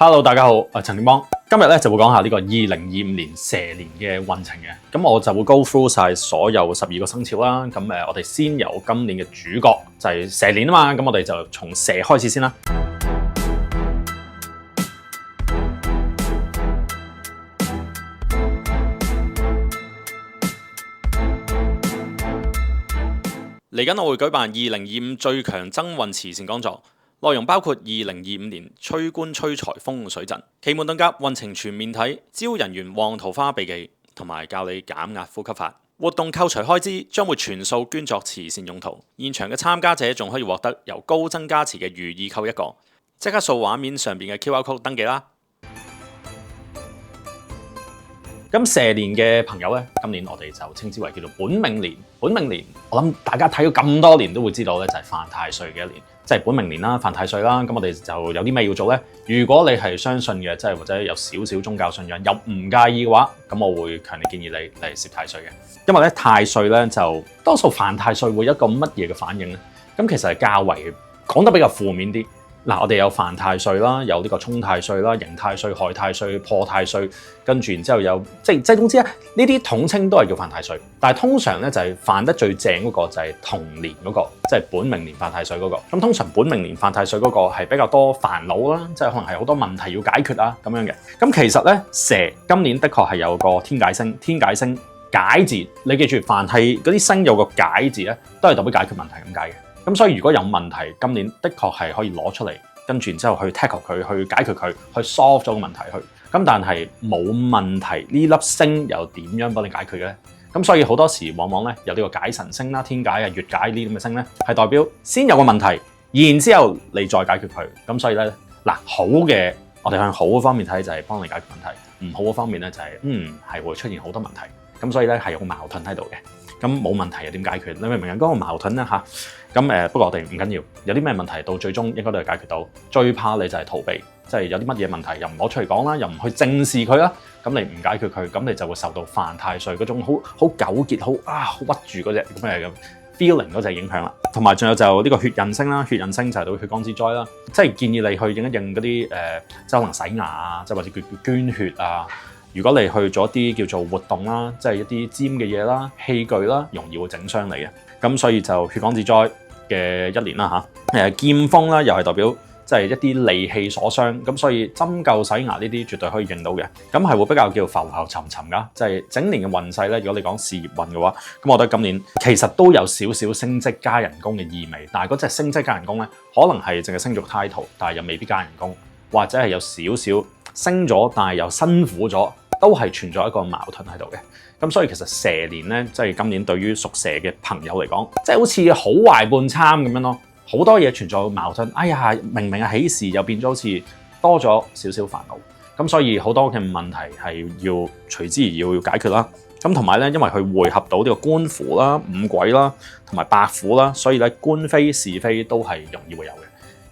Hello， 大家好，我係陳定邦。今日咧就會講下呢個2025年蛇年嘅運程嘅。咁我就會 go through 晒所有12個生肖啦。咁我哋先由今年嘅主角就係蛇年啊嘛。咁我哋就從蛇開始先啦。嚟緊我會舉辦2025最強增運慈善講座。內容包括2025年催官催財風水陣、奇門遁甲運程全面睇、招人緣旺桃花秘技，同埋教你減壓呼吸法。活動扣除開支將會全數捐作慈善用途。現場嘅參加者仲可以獲得由高增加持嘅如意扣1個。即刻掃畫面上邊嘅 QR code 登記啦！咁蛇年嘅朋友咧，今年我哋就稱之為叫做本命年。本命年，我諗大家睇咗咁多年都會知道咧，就係犯太歲嘅一年，即係本命年啦，犯太歲啦。咁我哋就有啲咩要做咧？如果你係相信嘅，即係或者有少少宗教信仰又唔介意嘅話，咁我會強烈建議你嚟攝太歲嘅。因為咧太歲咧就多數犯太歲會有一個乜嘢嘅反應咧？咁其實係較為講得比較負面啲。嗱，我哋有犯太歲啦，有呢個沖太歲啦、刑太歲、害太歲、破太歲，跟住然之後有即係總之咧，呢啲統稱都係叫犯太歲。但係通常咧就係犯得最正嗰個就係同年嗰個，即係本命年犯太歲嗰個。咁通常本命年犯太歲嗰個係比較多煩惱啦，即係可能係好多問題要解決啊咁樣嘅。咁其實咧蛇今年的確係有個天解星，天解星解字，你記住，凡係嗰啲星有個解字咧，都係代表解決問題咁解嘅。咁所以如果有問題，今年的確係可以攞出嚟，跟住然之後去 tackle 佢，去解決佢，去 solve 咗個問題去。咁但係冇問題呢粒星又點樣幫你解決嘅咧？咁所以好多時往往咧有呢個解神星啦、天解啊、月解呢啲咁嘅星咧，係代表先有個問題，然之後你再解決佢。咁所以咧嗱，好嘅我哋向好嘅方面睇就係幫你解決問題，唔好嘅方面咧就係係會出現好多問題。咁所以咧係有個矛盾喺度嘅。咁冇問題又點解決？你明唔明啊？嗰個矛盾咧嚇。咁不過我哋唔緊要，有啲咩問題到最終應該都係解決到。最怕你就係逃避，即係有啲乜嘢問題又唔攞出嚟講啦，又唔去正視佢啦。咁你唔解決佢，咁你就會受到犯太歲嗰種好糾結、好屈住嗰隻咁嘅 feeling 嗰隻影響啦。同埋仲有就呢個血印星啦，血印星就係到血光之災啦。即係建議你去應一應嗰啲即係可能洗牙啊，即係或者叫捐血啊。如果你去咗啲叫做活動啦，即係一啲尖嘅嘢啦、器具啦，容易會整傷你嘅。咁所以就血光之災嘅一年啦嚇。劍鋒啦，又係代表即係一啲利器所傷。咁所以針灸洗牙呢啲絕對可以認到嘅。咁係會比較叫浮浮沉沉㗎，即係整年嘅運勢咧。如果你講事業運嘅話，咁我覺得今年其實都有少少升職加人工嘅意味。但係嗰隻升職加人工咧，可能係淨係升咗 title，但係又未必加人工，或者係有少少升咗，但係又辛苦咗。都係存在一個矛盾喺度嘅，咁所以其實蛇年咧，即係今年對於屬蛇嘅朋友嚟講，即係好似好壞半參咁樣咯，好多嘢存在矛盾。哎呀，明明係喜事，又變咗好似多咗少少煩惱，咁所以好多嘅問題係要隨之而要解決啦。咁同埋咧，因為佢匯合到呢個官符啦、五鬼啦，同埋白虎啦，所以咧官非是非都係容易會有嘅。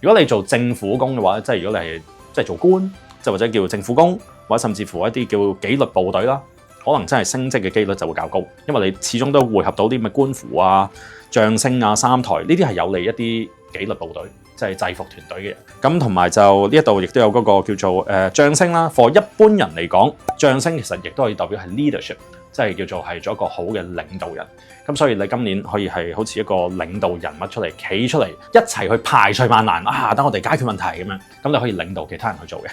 如果你做政府工嘅話，即係如果你係即係做官，即係或者叫政府工。或者甚至乎一啲叫紀律部隊啦，可能真係升職嘅機率就會較高，因為你始終都匯合到啲咩官符啊、將星啊、三台呢啲係有利一啲紀律部隊，即係制服團隊嘅人。咁同埋就呢一度亦都有嗰個叫做將星啦。For 一般人嚟講，將星其實亦都可以代表係 leadership， 即係叫做係做一個好嘅領導人。咁所以你今年可以係好似一個領導人物出嚟，企出嚟一齊去排除萬難啊！等我哋解決問題咁樣，咁你可以領導其他人去做嘅。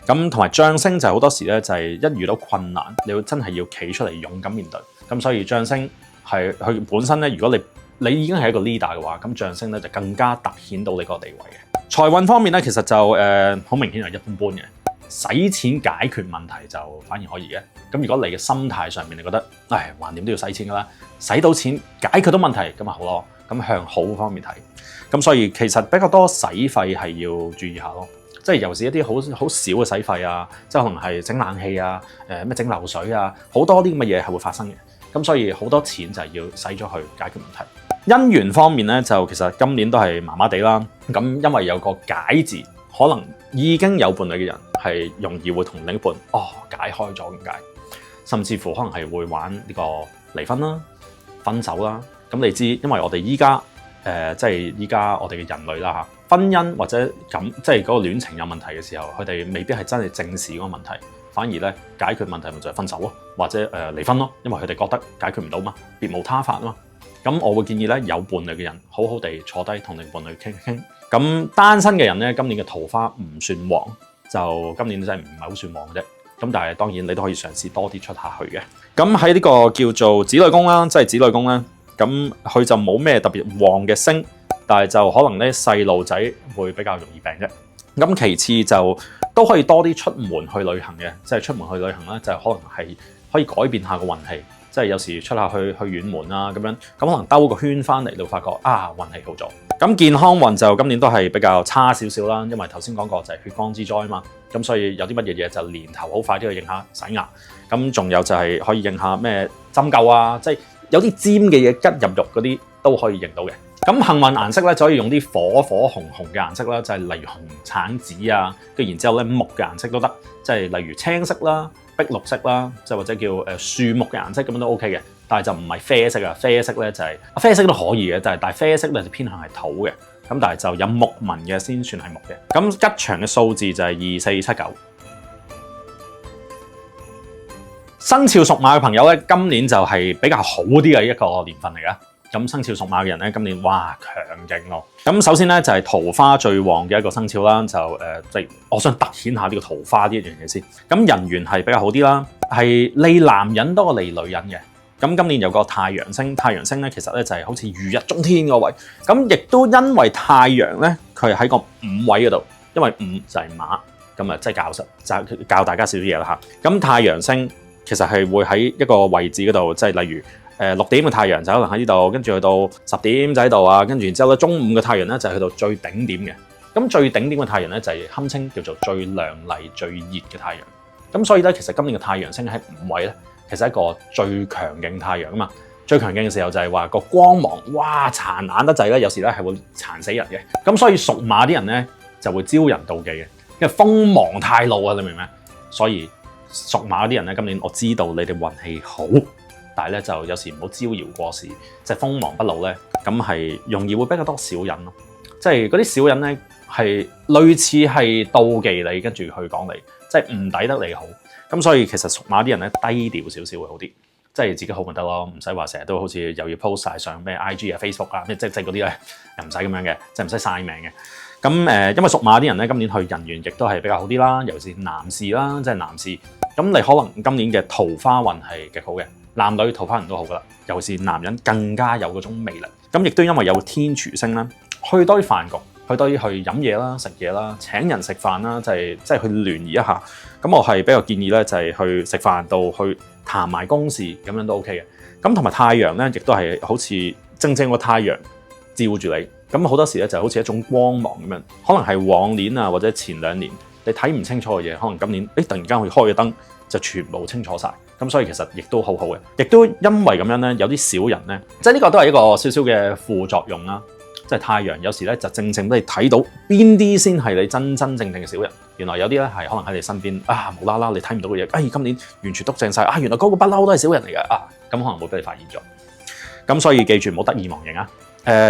咁同埋將星就好多時咧，就係一遇到困難，你要真係要企出嚟勇敢面對。咁所以將星係佢本身咧，如果你已經係一個 leader 嘅話，咁將星咧就更加凸顯到你個地位嘅。財運方面咧，其實就好明顯係一般般嘅。使錢解決問題就反而可以嘅。咁如果你嘅心態上面你覺得，唉，橫掂都要使錢㗎啦，使到錢解決到問題咁咪好咯。咁向好方面睇。咁所以其實比較多使費係要注意下咯。即係尤其是一啲好少嘅使費啊，即係可能係整冷氣啊、咩整漏水啊，好多啲咁嘅嘢係會發生嘅。咁所以好多錢就係要使咗去解決問題。姻緣方面咧，就其實今年都係麻麻地啦。咁因為有個解字，可能已經有伴侶嘅人係容易會同另一半解開咗咁解，甚至乎可能係會玩呢個離婚啦、分手啦。咁你知，因為我哋依家即係依家我哋嘅人類啦嚇。婚姻或者即係嗰個戀情有問題嘅時候，佢哋未必係真係正視嗰個問題，反而咧解決問題咪就係分手咯，或者離婚咯，因為佢哋覺得解決唔到嘛，別無他法啊嘛。咁我會建議咧有伴侶嘅人好好地坐低同另伴侶傾一傾。咁單身嘅人咧，今年嘅桃花唔算旺，就今年真係唔係好算旺嘅啫。咁但係當然你都可以嘗試多啲出下去嘅。咁喺呢個叫做子女宮啦，即係子女宮啦，咁佢就冇咩特別旺嘅星，但係就可能咧細路仔會比較容易病啫。咁其次就都可以多啲出門去旅行嘅，即係出門去旅行咧就可能係可以改變下個運氣。即係有時出下去遠門啊咁樣，咁可能兜個圈翻嚟，就發覺運氣好咗。咁健康運就今年都係比較差少少啦，因為頭先講過就係血光之災嘛。咁所以有啲乜嘢嘢就年頭好快啲去應下洗牙。咁仲有就係可以應下咩針灸啊，即係有啲尖嘅嘢拮入肉嗰啲都可以應到嘅。咁幸運顏色咧就可以用啲火紅嘅顏色啦，就係例如紅橙紫啊，跟然之後咧木嘅顏色都得，即係例如青色啦、碧綠色啦，即係或者叫樹木嘅顏色咁樣都 OK 嘅，但係就唔係啡色啊，啡色咧就係啡色都可以嘅，但係啡色咧就偏向係土嘅，咁但係就有木紋嘅先算係木嘅。咁吉祥嘅數字就係2479。生肖屬馬嘅朋友咧，今年就係比較好啲嘅一個年份嚟㗎。咁生肖屬馬嘅人咧，今年哇強勁咯！咁首先咧就係桃花最旺嘅一個生肖啦，就即係我想突顯下呢個桃花呢一樣嘢先。咁人緣係比較好啲啦，係利男人多過利女人嘅。咁今年有個太陽星，太陽星咧其實咧就係好似如日中天個位。咁亦都因為太陽咧，佢係喺個午位嗰度，因為午就係馬，咁啊即係教大家少少嘢啦嚇。咁太陽星其實係會喺一個位置嗰度，即係例如6點嘅太陽就可能喺呢度，跟住去到10點就喺度啊，跟住然之後咧中午嘅太陽咧就係去到最頂點嘅。咁最頂點嘅太陽咧就係堪稱叫做最亮麗、最熱嘅太陽。咁所以咧，其實今年嘅太陽星喺午位咧，其實係一個最強勁太陽啊嘛。最強勁嘅時候就係話個光芒，哇殘眼得滯咧，有時咧係會殘死人嘅。咁所以屬馬啲人咧就會招人妒忌嘅，因為鋒芒太露啊，你明唔明？所以屬馬啲人咧，今年我知道你哋運氣好。但係咧就有時唔好招搖過市，即係鋒芒不露咧，咁係容易會比較多小人咯。即係嗰啲小人咧係類似係妒忌你，跟住去講你，即係唔抵得你好。咁所以其實屬馬啲人咧低調少少會好啲，即係自己好咪得咯，唔使話成日都好似又要 post 晒上咩 IG 啊、Facebook 啊，即係嗰啲咧又唔使咁樣嘅，即係唔使晒命嘅。咁因為屬馬啲人咧今年去人緣亦都係比較好啲啦，尤其是男士啦，即係男士。咁你可能今年嘅桃花運係極好嘅。男女桃花運都好噶啦，尤其是男人更加有嗰種魅力。咁亦都因為有天廚星啦，去多啲飯局，去多啲去飲嘢啦、食嘢啦、請人食飯啦，即係去聯誼一下。咁我係比較建議咧，就係去食飯到去談埋公事咁樣都 OK 嘅。咁同埋太陽咧，亦都係好似正正個太陽照住你。咁好多時咧就好似一種光芒咁樣，可能係往年啊或者前2年你睇唔清楚嘅嘢，可能今年突然間會開咗燈就全部清楚晒。咁所以其實亦都好好嘅，亦都因為咁樣咧，有啲小人咧，即係呢個都係一個少少嘅副作用啦。即係太陽有時咧就正正俾你睇到邊啲先係你真正嘅小人。原來有啲咧係可能喺你身邊無啦啦你睇唔到嘅嘢，今年完全篤正晒原來嗰個不嬲都係小人嚟嘅咁可能會俾你發現咗。咁所以記住唔好得意忘形啊！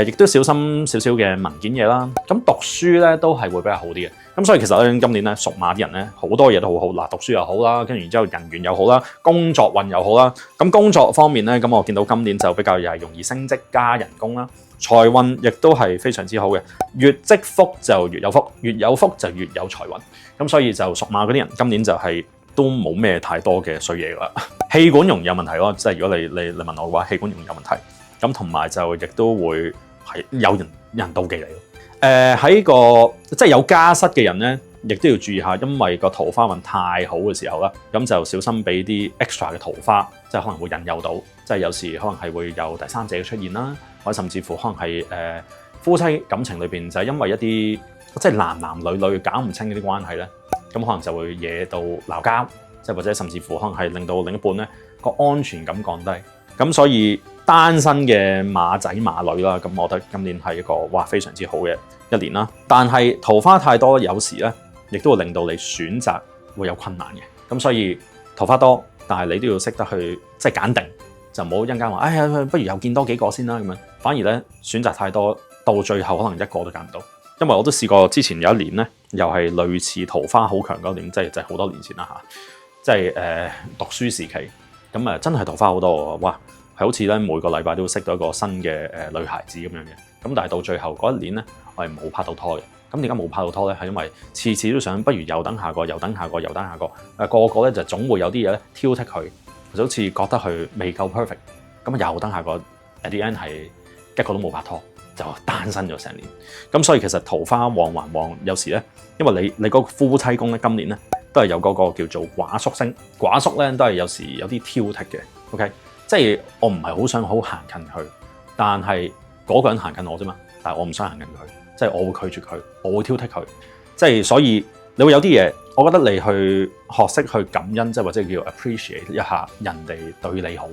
亦都小心少少嘅文件嘢啦。咁讀書咧都係會比較好啲嘅。咁所以其實咧今年咧屬馬啲人咧好多嘢都好好嗱，讀書又好啦，跟住然之後人緣又好啦，工作運又好啦。咁工作方面咧，咁我見到今年就比較又係容易升職加人工啦。財運亦都係非常之好嘅，越積福就越有福，越有福就越有財運。咁所以就屬馬嗰啲人今年就係都冇咩太多嘅衰嘢啦。氣管容易有問題咯，即係如果你問我嘅話，氣管容易有問題。咁同埋就亦都會係有人妒忌你咯。喺個即係有家室嘅人咧，亦都要注意下，因為個桃花運太好嘅時候啦，咁就小心俾啲 extra 嘅桃花，即係可能會引誘到，即係有時可能係會有第三者嘅出現啦，或者甚至乎可能係夫妻感情裏邊就係因為一啲即係男女搞唔清嗰啲關係咧，咁可能就會惹到鬧交，即係或者甚至乎可能係令到另一半咧個安全感降低。咁所以單身嘅馬仔馬女啦，咁我覺得今年係一個非常之好嘅一年啦。但係桃花太多，有時咧亦都會令到你選擇會有困難嘅。咁所以桃花多，但係你都要識得去即係揀定，就唔好一陣間話不如又見多幾個先啦咁樣。反而咧選擇太多，到最後可能一個都揀唔到。因為我都試過之前有一年咧，又係類似桃花好強嗰年，即係好多年前啦嚇，即係讀書時期，咁真係桃花好多喎，哇！係好似咧每個禮拜都會識到一個新嘅女孩子咁樣嘅，咁但係到最後嗰一年咧，我係冇拍到拖嘅。咁點解冇拍到拖咧？係因為次次都想，不如又等下個，又等下個，又等下個，個個咧就總會有啲嘢咧挑剔佢，就好似覺得佢未夠 perfect，咁又等下個 at the end 係一個都冇拍拖，就單身咗成年。咁所以其實桃花旺還旺，有時咧，因為你嗰個夫妻宮咧，今年咧都係有嗰個叫做寡宿星，寡宿咧都係有時有啲挑剔嘅。OK，即係我唔係好想好行近佢，但係嗰個人行近我啫嘛，但係我唔想行近佢。即係我會拒絕佢，我會挑剔佢，即係所以你會有啲嘢，我覺得你去學識去感恩，即係或者叫 appreciate 一下人哋對你好，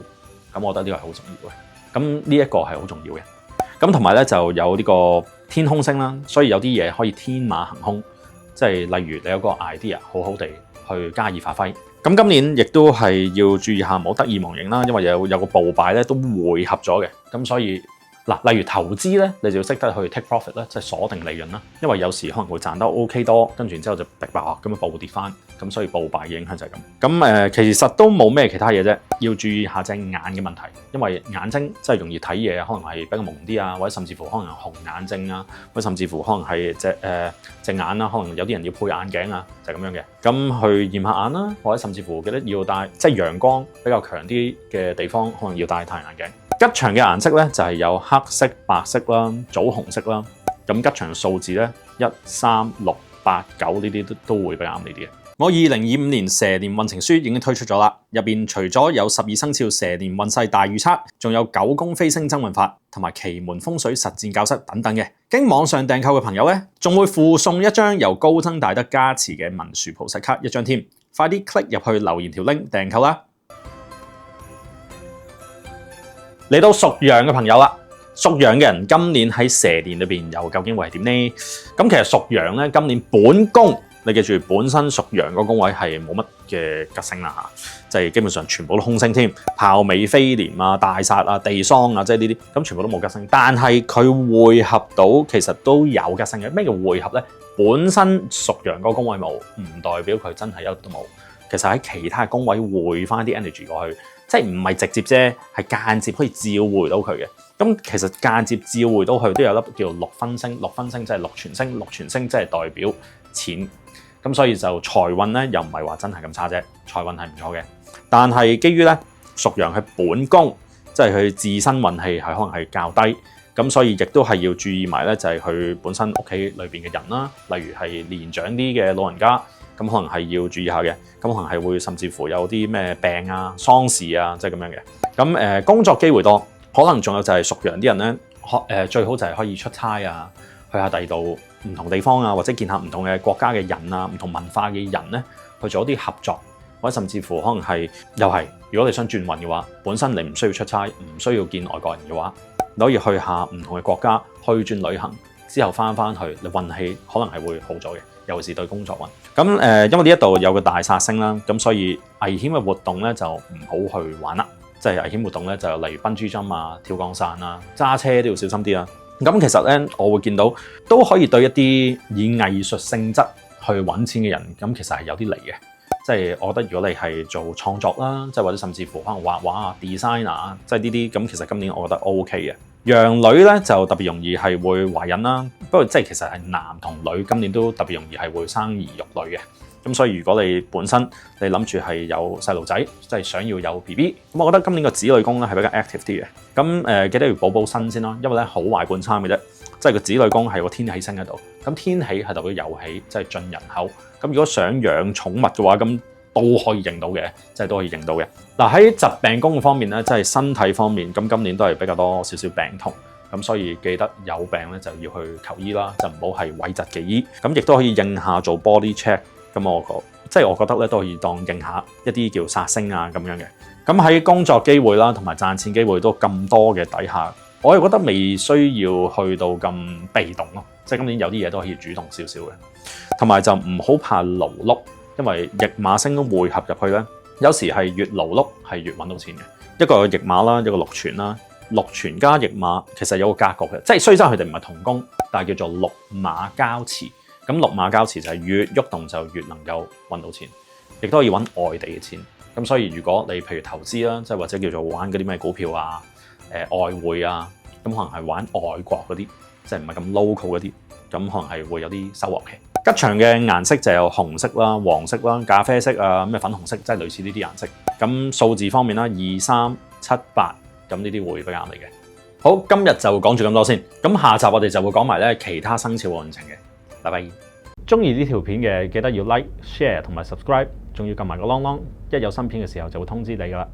咁我覺得呢個係好重要嘅。咁呢一個係好重要嘅。咁同埋咧就有呢個天空星啦，所以有啲嘢可以天馬行空，即係例如你有個 idea 好好地去加以發揮。咁今年亦都係要注意下，唔好得意忘形啦，因為有個暴敗咧都匯合咗嘅，咁所以。嗱，例如投資咧，你就要識得去 take profit 啦，即係鎖定利潤啦。因為有時可能會賺得 OK 多，跟住之後就逼爆咁樣暴跌翻，咁所以暴敗嘅影響就係咁。咁其實都冇咩其他嘢啫，要注意下隻眼嘅問題，因為眼睛真係容易睇嘢，可能係比較矇啲啊，或者甚至乎可能係紅眼症啊，或者甚至乎可能係隻眼啦，可能有啲人要配眼鏡啊，就係咁樣嘅。咁去驗下眼啦，或者甚至乎記得要戴，即係陽光比較強啲嘅地方，可能要戴太陽眼鏡。吉祥嘅顏色咧就係有黑色、白色啦、棗紅色啦。咁吉祥數字咧1、3、6、8、9呢啲都會比較啱呢啲嘅。我2025年蛇年運程書已經推出咗啦，入邊除咗有12生肖蛇年運勢大預測，仲有9宮飛星增運法同埋奇門風水實戰教室等等嘅。經網上訂購嘅朋友咧，仲會附送一張由高僧大德加持嘅文殊菩薩卡一張添，快啲 click 入去留言條 link 訂購啦！嚟到屬羊嘅朋友啦，屬羊嘅人今年喺蛇年裏邊又究竟會係點呢？咁其實屬羊咧，今年本宮你記住，本身屬羊個宮位係冇乜嘅吉星啦嚇，即係基本上全部都空星添，豹尾飛廉啊、大煞啊、地喪啊，即係呢啲咁全部都冇吉星。但係佢匯合到其實都有吉星嘅。咩叫匯合咧？本身屬羊個宮位冇，唔代表佢真係一都冇。其實喺其他宮位匯翻啲 energy 過去。即係唔係直接啫，係間接可以召回到佢嘅。咁其實間接召回到佢都有粒叫做六分星，六分星即係六全星，六全星即係代表錢。咁所以就財運咧又唔係話真係咁差啫，財運係唔錯嘅。但係基於咧屬羊係本宮，即係佢自身運氣係可能係較低，咁所以亦都係要注意埋咧，就係佢本身屋企裏邊嘅人啦，例如係年長啲嘅老人家。咁可能係要注意下嘅，咁可能係會甚至乎有啲咩病啊、喪事啊，即係咁樣嘅。咁工作機會多，可能仲有就係屬羊啲人咧，最好就係可以出差啊，去下第二度唔同地方啊，或者見下唔同嘅國家嘅人啊、唔同文化嘅人咧，去做一啲合作，或者甚至乎可能係又係，如果你想轉運嘅話，本身你唔需要出差，唔需要見外國人嘅話，你可以去下唔同嘅國家去轉旅行，之後翻去，你運氣可能係會好咗嘅。尤其是對工作運，咁因為呢一度有個大煞星啦，咁所以危險嘅活動咧就唔好去玩啦。即係危險活動咧就例如蹦珠針啊、跳降傘啊、揸車都要小心啲啦。咁其實咧，我會見到都可以對一啲以藝術性質去揾錢嘅人，咁其實係有啲利嘅。即係我覺得如果你係做創作啦，即係或者甚至乎可能畫畫啊、designer 啊，即係呢啲咁，其實今年我覺得 OK 嘅。羊女咧就特別容易係會懷孕啦，不過即係其實係男同女今年都特別容易係會生兒育女嘅。咁所以如果你本身你諗住係有細路仔，即係想要有 BB，咁我覺得今年個子女宮咧係比較 active 啲嘅。咁記得要補身先咯，因為咧好壞半參嘅啫。即係個子女宮係個天喜星喺度，咁天喜係代表有喜，即係進人口。咁如果想養寵物嘅話，咁都可以認到嘅，即係都可以認到嘅。嗱，喺疾病宮方面咧，即係身體方面，咁今年都係比較多少少病痛，咁所以記得有病咧就要去求醫啦，就唔好係諱疾忌醫。咁亦都可以應下做 body check，咁我覺得咧都可以當應下一啲叫殺星啊咁樣嘅。咁喺工作機會啦，同埋賺錢機會都咁多嘅底下，我又覺得未需要去到咁被動咯。即係今年有啲嘢都可以主動少少嘅，同埋就唔好怕勞碌。因為驛馬星都匯合入去咧，有時係越勞碌係越揾到錢嘅。一個驛馬啦，一個祿存啦，祿存加驛馬其實有個格局嘅，即係雖則佢哋唔係同宮，但係叫做祿馬交馳。咁祿馬交馳就係越喐動就越能夠揾到錢，亦都可以揾外地嘅錢。咁所以如果你譬如投資啦，即係或者叫做玩嗰啲咩股票啊、外匯啊，咁可能係玩外國嗰啲，即係唔係咁 local 嗰啲，咁可能係會有啲收穫嘅。吉祥嘅顏色就有紅色啦、黃色啦、咖啡色啊、咩粉紅色，即係類似呢啲顏色。咁數字方面啦， 2、3、7、8，咁呢啲會比較啱你嘅。好，今日就講住咁多先。咁下集我哋就會講埋咧其他生肖嘅運程嘅。拜拜。中意呢條片嘅記得要 like、share 同埋 subscribe，仲要撳埋個啷啷，一有新片嘅時候就會通知你噶啦。